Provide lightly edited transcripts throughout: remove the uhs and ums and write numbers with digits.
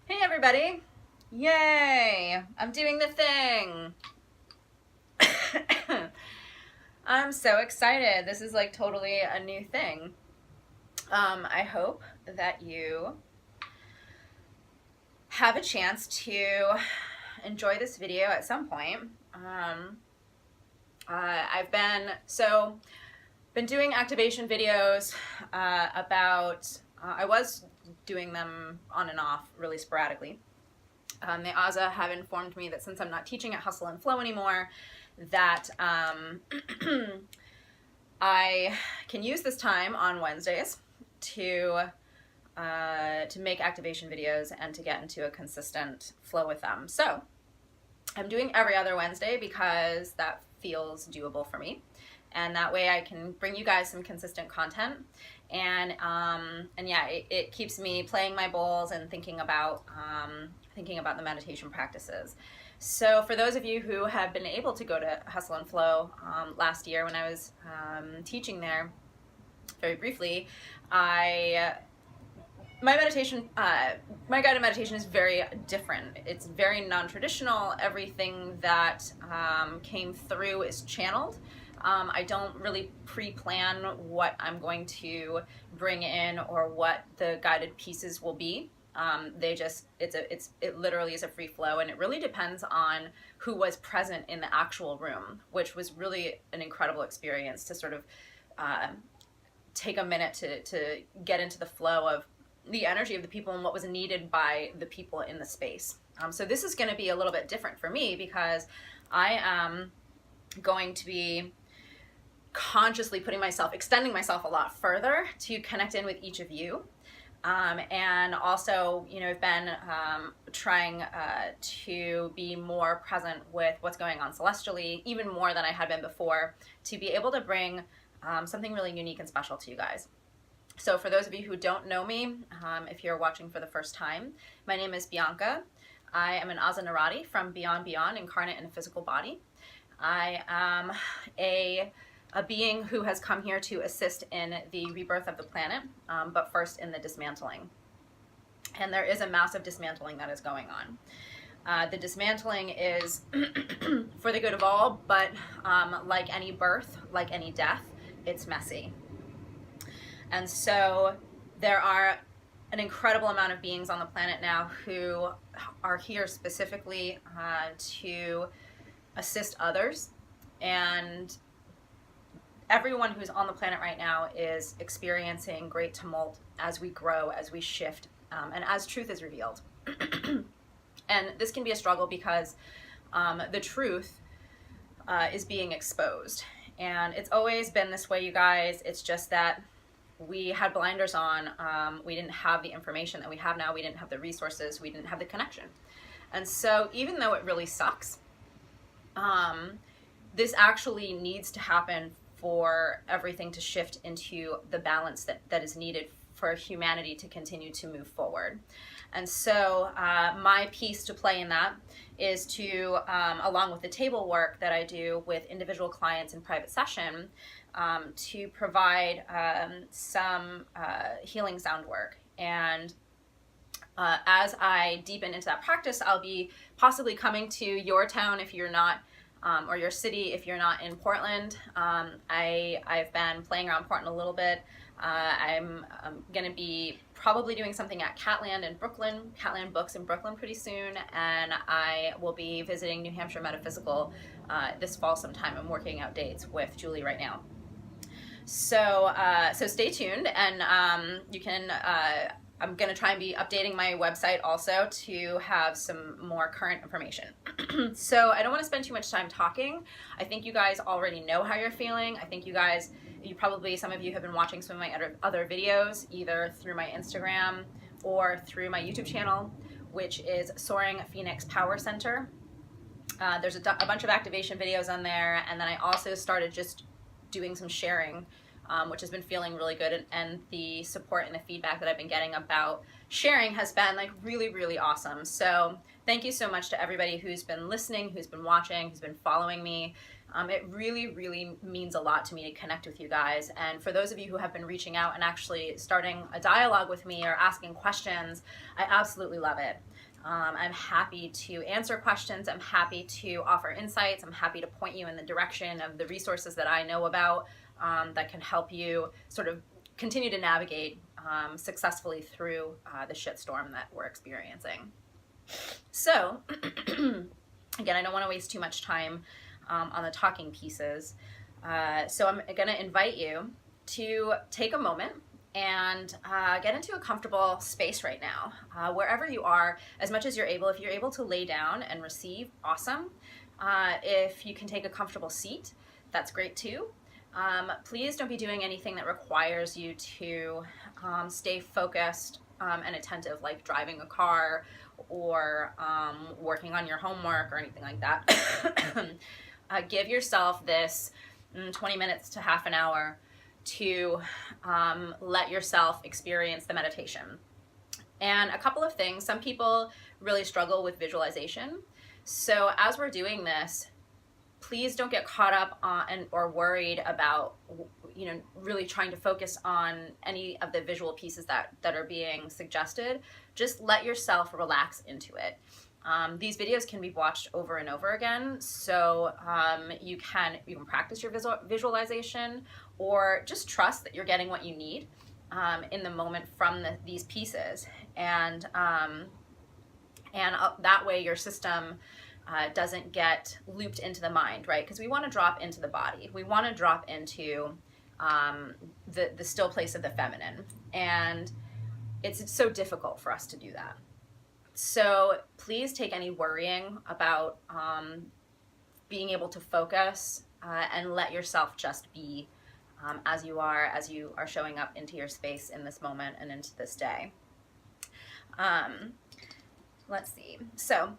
Hey everybody! Yay! I'm doing the thing! I'm so excited. This is like totally a new thing. I hope that you have a chance to enjoy this video at some point. I've been doing activation videos I was doing them on and off really sporadically. The AZA have informed me that since I'm not teaching at Hustle and Flow anymore, that I can use this time on Wednesdays to make activation videos and to get into a consistent flow with them. So I'm doing every other Wednesday because that feels doable for me, and that way I can bring you guys some consistent content. And yeah, it keeps me playing my bowls and thinking about the meditation practices. So for those of you who have been able to go to Hustle and Flow last year when I was teaching there, very briefly, my guided meditation is very different. It's very non-traditional. Everything that came through is channeled. I don't really pre-plan what I'm going to bring in or what the guided pieces will be. It literally is a free flow, and it really depends on who was present in the actual room, which was really an incredible experience to sort of take a minute to get into the flow of the energy of the people and what was needed by the people in the space. So this is going to be a little bit different for me because I am going to be consciously extending myself a lot further to connect in with each of you. And also, I've been trying to be more present with what's going on celestially, even more than I had been before, to be able to bring something really unique and special to you guys. So for those of you who don't know me, if you're watching for the first time, my name is Bianca. I am an Asa Narati from Beyond Beyond, incarnate in a physical body. I am a being who has come here to assist in the rebirth of the planet, but first in the dismantling. And there is a massive dismantling that is going on. The dismantling is for the good of all, but like any birth, like any death, it's messy. And so there are an incredible amount of beings on the planet now who are here specifically to assist others. And everyone who's on the planet right now is experiencing great tumult as we grow, as we shift, and as truth is revealed. And this can be a struggle because the truth is being exposed. And it's always been this way, you guys. It's just that we had blinders on. We didn't have the information that we have now. We didn't have the resources. We didn't have the connection. And so even though it really sucks, this actually needs to happen for everything to shift into the balance that is needed for humanity to continue to move forward. And so my piece to play in that is to, along with the table work that I do with individual clients in private session, to provide some healing sound work. And as I deepen into that practice, I'll be possibly coming to your town if you're not, or your city if you're not in Portland. I've been playing around Portland a little bit. I'm going to be probably doing something at Catland Books in Brooklyn pretty soon, and I will be visiting New Hampshire Metaphysical this fall sometime. I'm working out dates with Julie right now. So stay tuned, and you can. I'm going to try and be updating my website also to have some more current information. So I don't want to spend too much time talking. I think you guys already know how you're feeling. I think some of you have been watching some of my other videos, either through my Instagram or through my YouTube channel, which is Soaring Phoenix Power Center. There's a bunch of activation videos on there, and then I also started just doing some sharing, which has been feeling really good, and the support and the feedback that I've been getting about sharing has been like really, really awesome. So thank you so much to everybody who's been listening, who's been watching, who's been following me. It really, really means a lot to me to connect with you guys. And for those of you who have been reaching out and actually starting a dialogue with me or asking questions, I absolutely love it. I'm happy to answer questions. I'm happy to offer insights. I'm happy to point you in the direction of the resources that I know about that can help you sort of continue to navigate successfully through the shitstorm that we're experiencing. So, again, I don't want to waste too much time on the talking pieces. So I'm going to invite you to take a moment and get into a comfortable space right now. Wherever you are, as much as you're able, if you're able to lay down and receive, awesome. If you can take a comfortable seat, that's great too. Please don't be doing anything that requires you to stay focused and attentive, like driving a car or working on your homework or anything like that. Give yourself this 20 minutes to half an hour to let yourself experience the meditation. And a couple of things, some people really struggle with visualization. So as we're doing this, please don't get caught up on or worried about, you know, really trying to focus on any of the visual pieces that are being suggested. Just let yourself relax into it. These videos can be watched over and over again, so you can practice your visualization, or just trust that you're getting what you need in the moment from these pieces, and that way your system doesn't get looped into the mind, right? Because we want to drop into the body. We want to drop into the still place of the feminine, and it's so difficult for us to do that. So please take any worrying about being able to focus and let yourself just be as you are showing up into your space in this moment and into this day. Let's see. So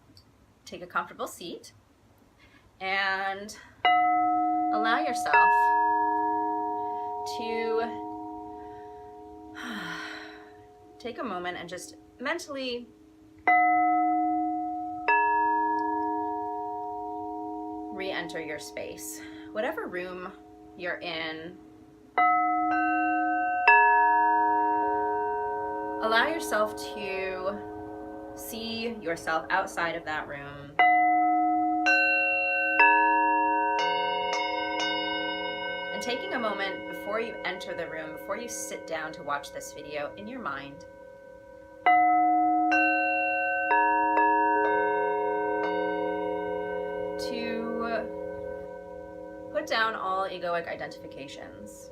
take a comfortable seat and allow yourself to take a moment and just mentally re-enter your space. Whatever room you're in, allow yourself to see yourself outside of that room. And taking a moment before you enter the room, before you sit down to watch this video, in your mind, to put down all egoic identifications.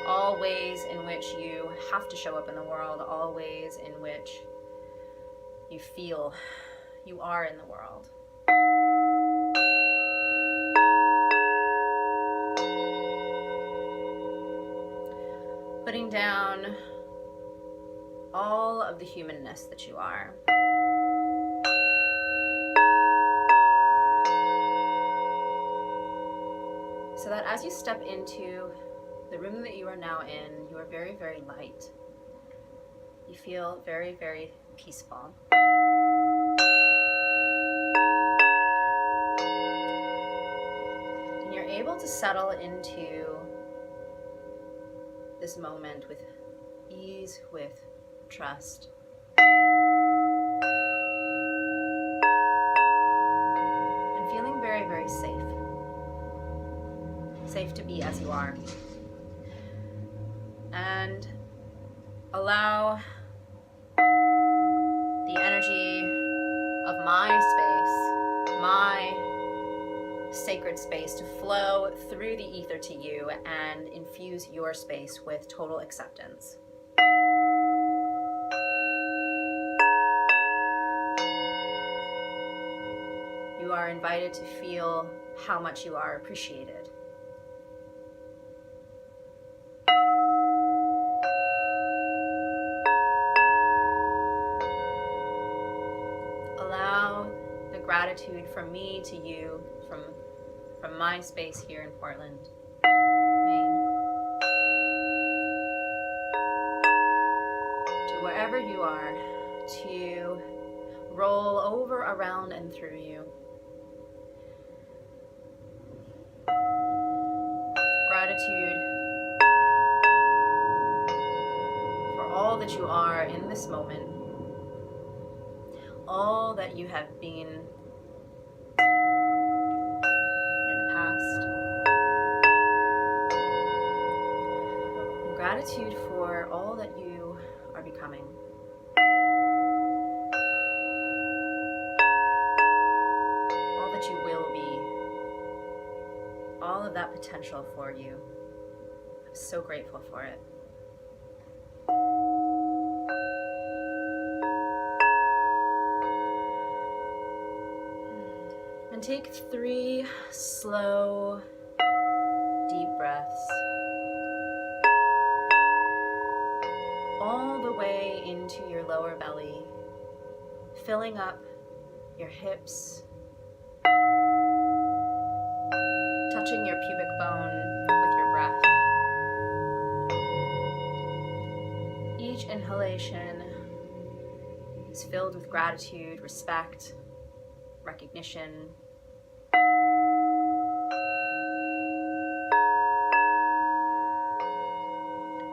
All ways in which you have to show up in the world, all ways in which you feel you are in the world. Putting down all of the humanness that you are. So that as you step into the room that you are now in, you are very, very light. You feel very, very peaceful. And you're able to settle into this moment with ease, with trust. And feeling very, very safe. Safe to be as you are. And allow the energy of my space, my sacred space, to flow through the ether to you and infuse your space with total acceptance. You are invited to feel how much you are appreciated. Allow the gratitude from me to you, from my space here in Portland, Maine, to wherever you are, to roll over, around, and through you. Gratitude for all that you are in this moment, all that you have been in the past. And gratitude for all that you are becoming. All that you will be. All of that potential for you. I'm so grateful for it. And take 3 slow, deep breaths. All the way into your lower belly, filling up your hips, touching your pubic bone with your breath. Each inhalation is filled with gratitude, respect, recognition.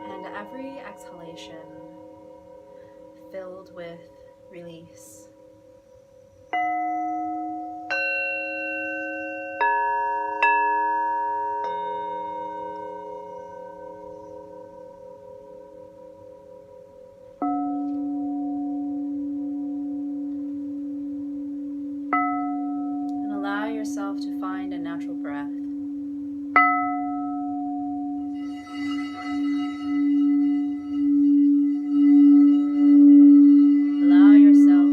And every exhalation filled with release. Allow yourself to find a natural breath. Allow yourself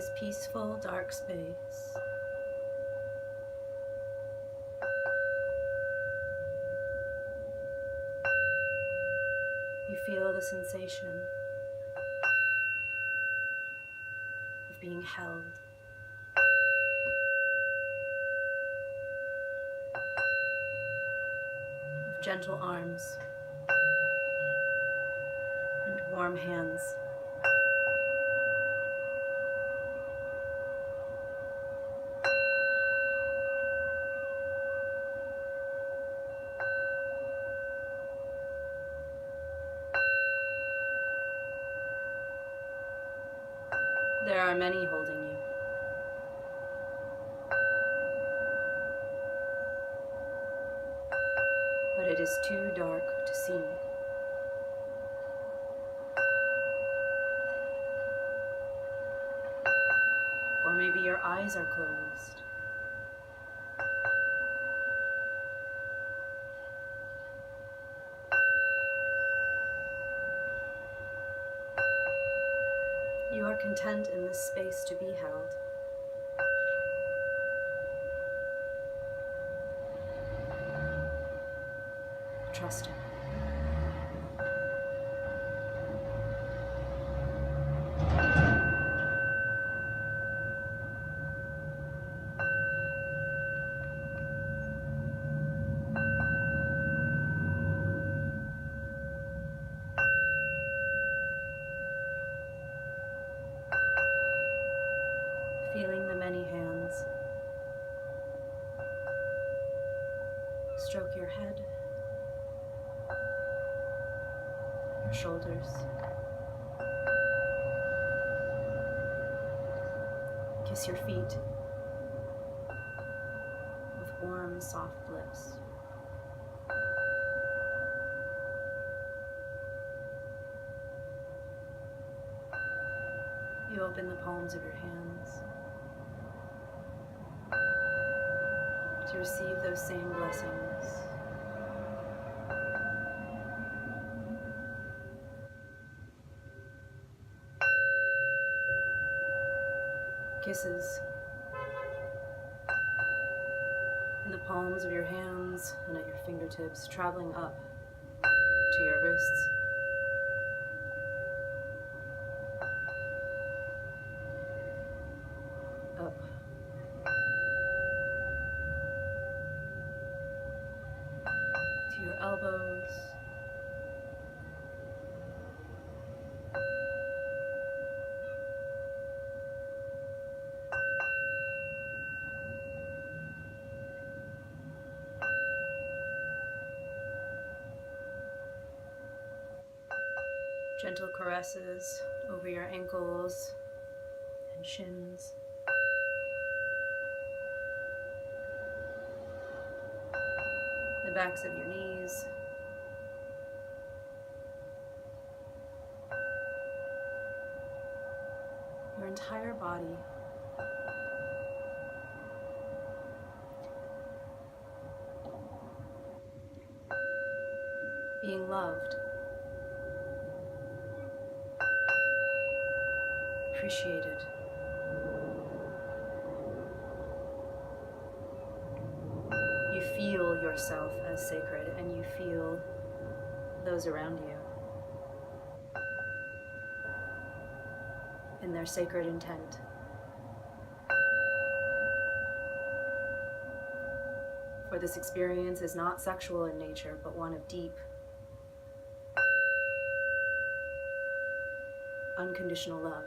this peaceful, dark space. You feel the sensation of being held. Of gentle arms and warm hands. There are many holding you. But it is too dark to see. Or maybe your eyes are closed. You are content in this space to be held. Trusting. Feeling the many hands stroke your head, your shoulders, kiss your feet with warm, soft lips. You open the palms of your hands to receive those same blessings. Kisses in the palms of your hands and at your fingertips, traveling up to your wrists, up to your elbows, gentle caresses over your ankles and shins. The backs of your knees. Your entire body. Being loved. Appreciated. You feel yourself as sacred, and you feel those around you in their sacred intent. For this experience is not sexual in nature, but one of deep, unconditional love.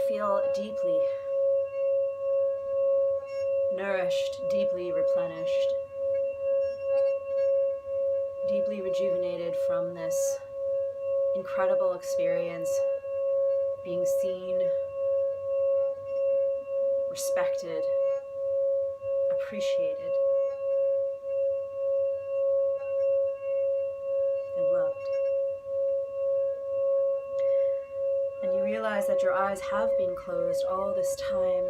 feel deeply nourished, deeply replenished, deeply rejuvenated from this incredible experience, being seen, respected, appreciated, and loved. And you realize that your eyes have been closed all this time,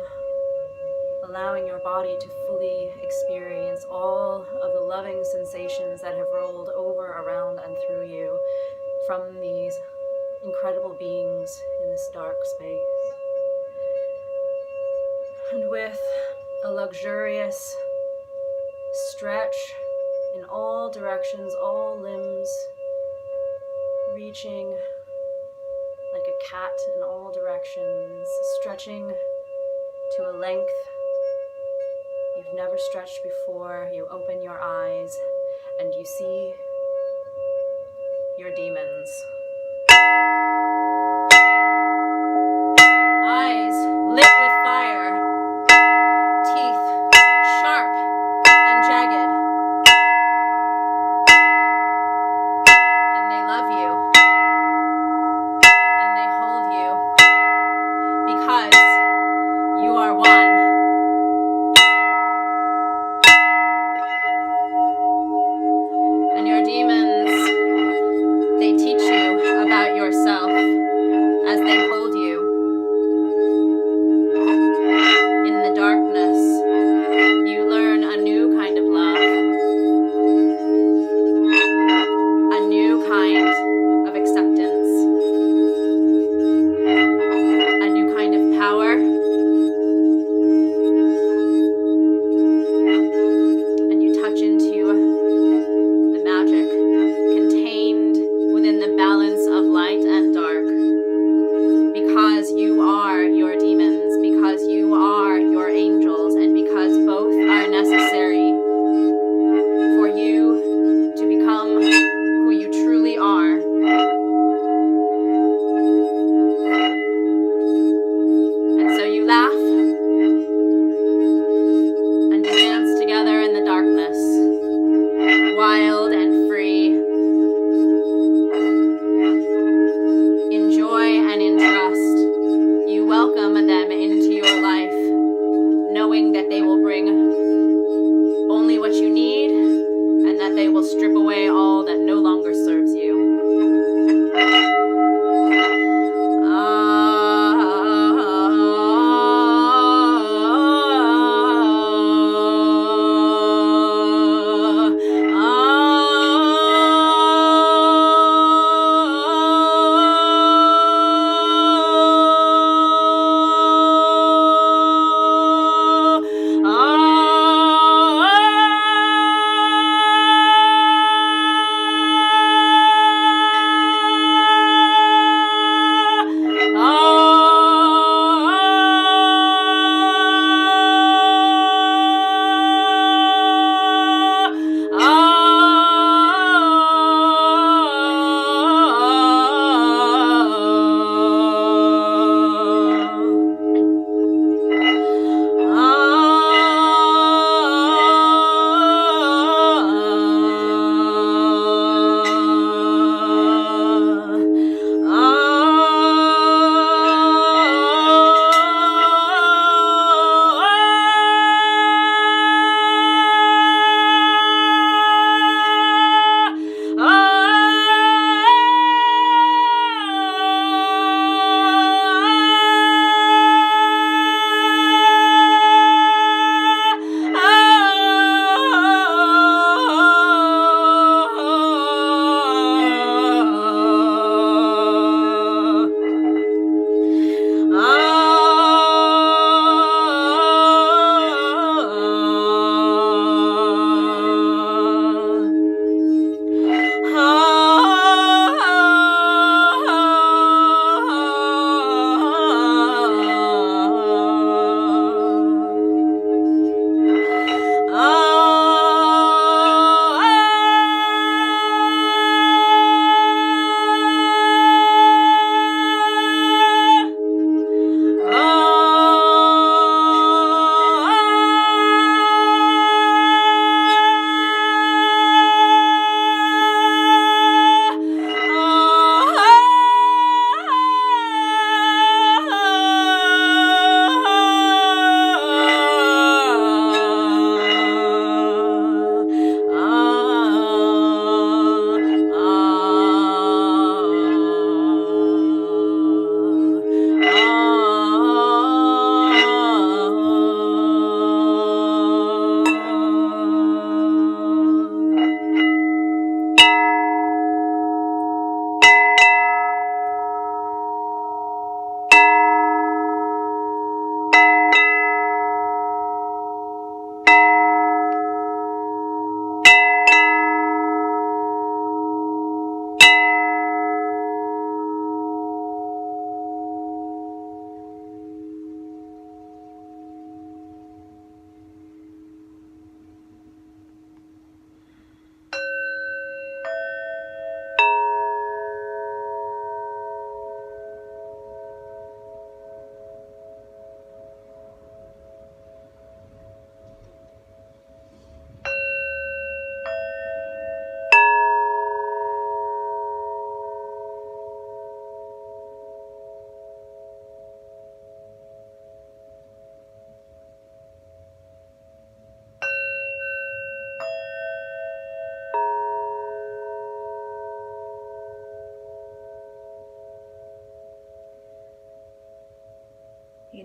allowing your body to fully experience all of the loving sensations that have rolled over, around, and through you from these incredible beings in this dark space. And with a luxurious stretch in all directions, all limbs reaching like a cat in all directions, stretching to a length you've never stretched before, you open your eyes and you see your demons. Eyes lit with fire, teeth sharp and jagged. And they love you. And they hold you because you are one. And your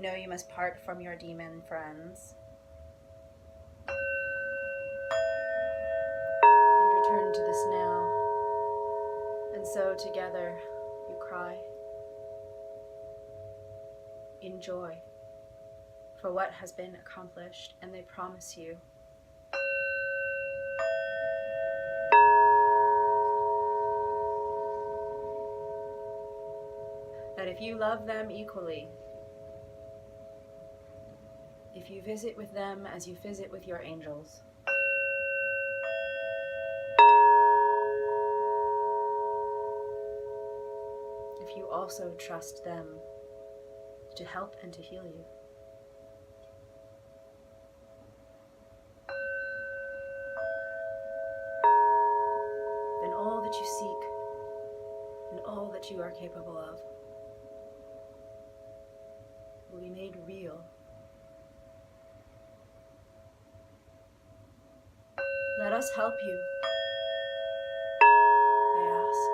know you must part from your demon friends and return to this now. And so together you cry in joy for what has been accomplished, and they promise you that if you love them equally, if you visit with them as you visit with your angels, if you also trust them to help and to heal you, then all that you seek and all that you are capable of will be made real. Let us help you, they ask.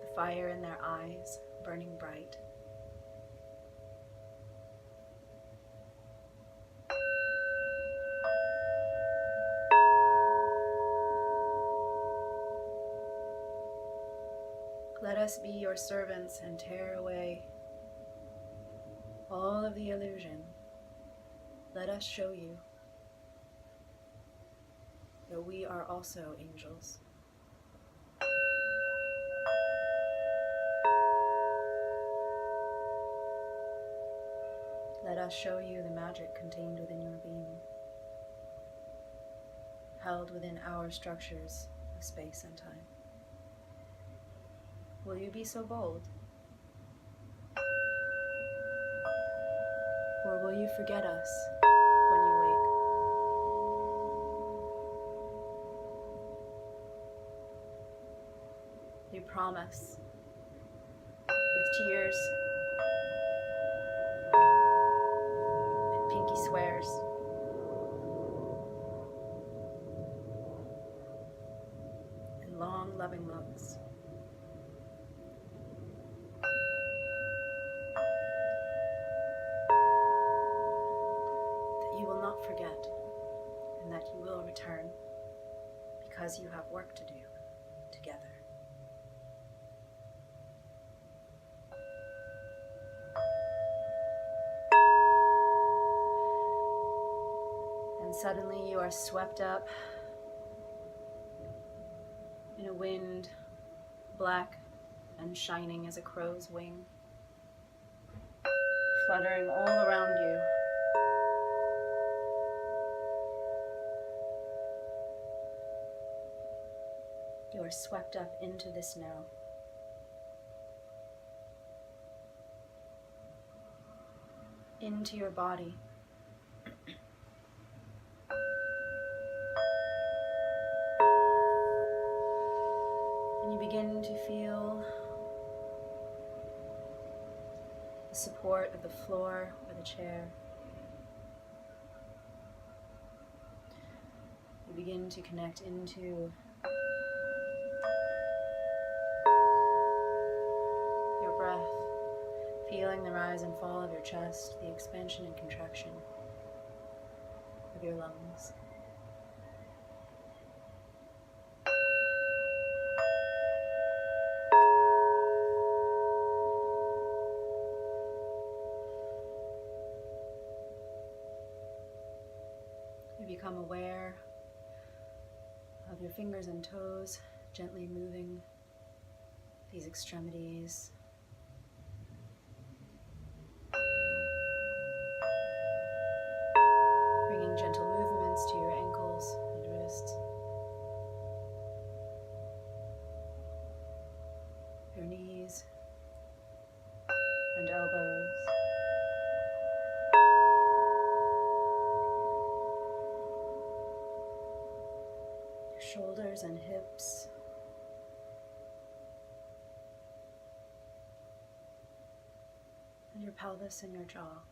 The fire in their eyes burning bright. Let us be your servants and tear away all of the illusion. Let us show you that we are also angels. Let us show you the magic contained within your being, held within our structures of space and time. Will you be so bold? Or will you forget us when you wake? You promise, with tears and pinky swears, and long loving looks. Forget, and that you will return because you have work to do together. And suddenly you are swept up in a wind, black and shining as a crow's wing, fluttering all around you. You are swept up into this now. Into your body. And you begin to feel the support of the floor or the chair. You begin to connect into breath, feeling the rise and fall of your chest, the expansion and contraction of your lungs. You become aware of your fingers and toes gently moving these extremities. Bringing gentle movements to your ankles and wrists, your knees and elbows, your shoulders and hips, and your pelvis and your jaw.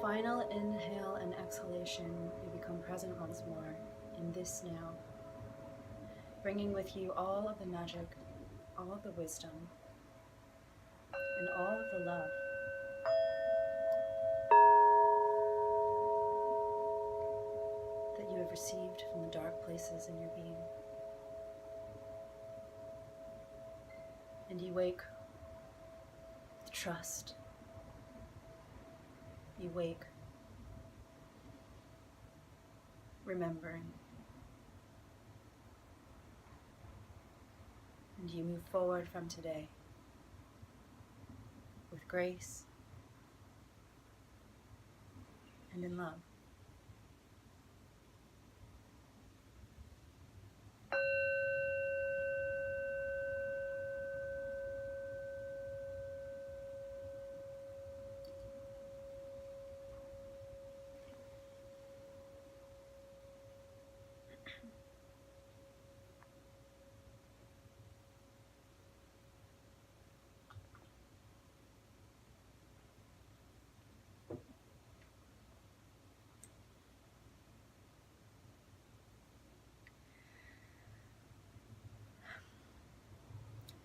Final inhale and exhalation, you become become present once more in this now, bringing with you all of the magic, all of the wisdom, and all of the love. That you have received from the dark places in your being. And you wake with trust. You wake remembering. And you move forward from today with grace and in love.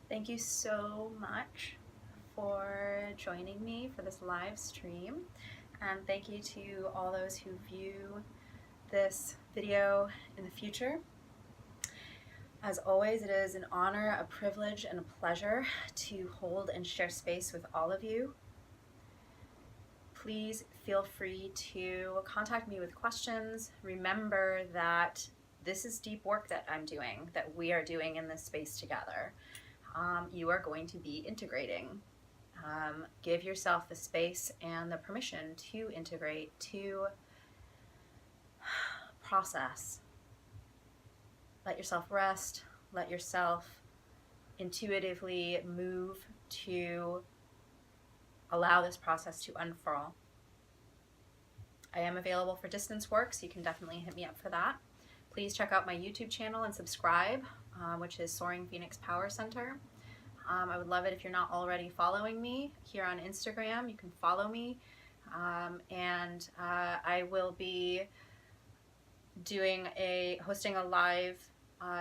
Thank you so much for joining me for this live stream, and thank you to all those who view this video in the future. As always, it is an honor, a privilege, and a pleasure to hold and share space with all of you. Please feel free to contact me with questions. Remember that this is deep work that I'm doing, that we are doing in this space together. You are going to be integrating. Give yourself the space and the permission to integrate, to process. Let yourself rest. Let yourself intuitively move to allow this process to unfurl. I am available for distance work, so you can definitely hit me up for that. Please check out my YouTube channel and subscribe, which is Soaring Phoenix Power Center. I would love it if you're not already following me here on Instagram. You can follow me, and I will be hosting a live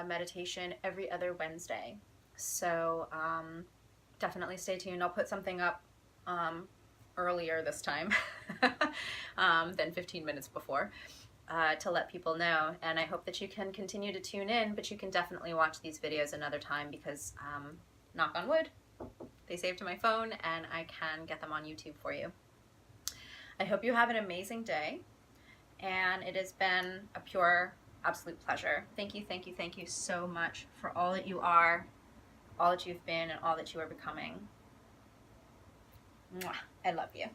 meditation every other Wednesday. So definitely stay tuned. I'll put something up earlier this time than 15 minutes before. To let people know, and I hope that you can continue to tune in, but you can definitely watch these videos another time because, knock on wood, they saved to my phone and I can get them on YouTube for you. I hope you have an amazing day, and it has been a pure, absolute pleasure. Thank you, thank you, thank you so much for all that you are, all that you've been, and all that you are becoming. Mwah. I love you.